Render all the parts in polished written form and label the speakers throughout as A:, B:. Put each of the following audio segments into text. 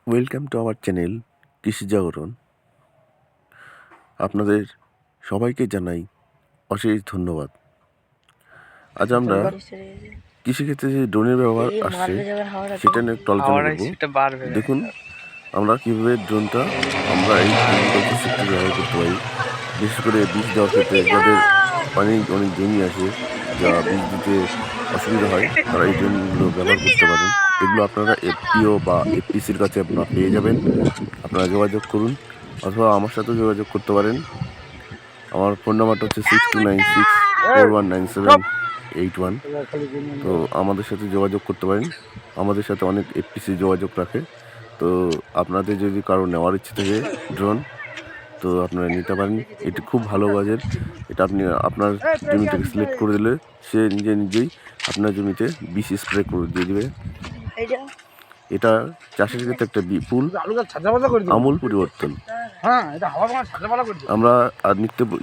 A: Welcome to our channel কৃষি জাগরণ। আপনাদের সবাইকে জানাই অশেষ ধন্যবাদ। আজ আমরা কৃষিক্ষেত্রে যে ড্রোনের ব্যবহার আসছে সেটা নিয়ে একটু আলোচনা করব। দেখুন আমরা কীভাবে ড্রোনটা আমরা এই এগ্রিকালচার সেক্টরে ব্যবহার করতে পারি। বিশেষ করে বীজ দেওয়ার ক্ষেত্রে যাদের অনেক জমি আছে, যা বীজ দিতে অসুবিধা হয়, তারা এই ড্রোনগুলো ব্যবহার করতে পারেন। এগুলো আপনারা এফপিও বা এফপিসির কাছে আপনারা পেয়ে যাবেন। আপনারা যোগাযোগ করুন অথবা আমার সাথেও যোগাযোগ করতে পারেন। আমার ফোন নাম্বারটা হচ্ছে 6296419781। তো আমাদের সাথে যোগাযোগ করতে পারেন। আমাদের সাথে অনেক এফপিসি যোগাযোগ রাখে। তো আপনাদের যদি কারো নেওয়ার ইচ্ছে থাকে ড্রোন, তো আপনারা নিতে পারেন। এটি খুব ভালো কাজের। এটা আপনি আপনার জমিটাকে সিলেক্ট করে দিলে সে নিজেই আপনার জমিতে বিষ স্প্রে করে দিয়ে দেবে। এটা চাষের ক্ষেত্রে একটা বিপুল আমূল পরিবর্তন। আমরা আর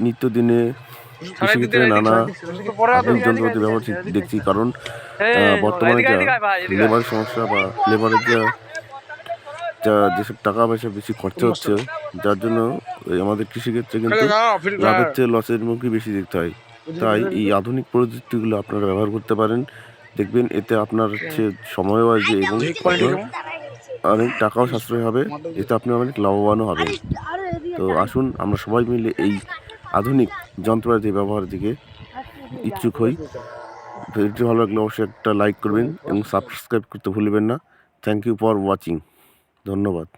A: নিত্যদিনে কৃষিক্ষেত্রে নানা আধুনিক যন্ত্রপাতি ব্যবহার দেখছি, কারণ বর্তমানে যা লেবারের সমস্যা বা লেবারের যেসব টাকা পয়সা বেশি খরচা হচ্ছে, যার জন্য আমাদের কৃষিক্ষেত্রে কিন্তু লাভের চেয়ে লসের মুখে বেশি দেখতে হয়। তাই এই আধুনিক প্রযুক্তিগুলো আপনারা ব্যবহার করতে পারেন। দেখবেন এতে আপনার হচ্ছে সময়ও আসবে এবং অনেক টাকাও সাশ্রয় হবে। এতে আপনি অনেক লাভবানও হবেন। তো আসুন আমরা সবাই মিলে এই আধুনিক যন্ত্রপাতি ব্যবহারের দিকে ইচ্ছুক হই। ভিডিওটি ভালো লাগলে অবশ্যই একটা লাইক করবেন এবং সাবস্ক্রাইব করতে ভুলবেন না। Thank you for watching. ধন্যবাদ।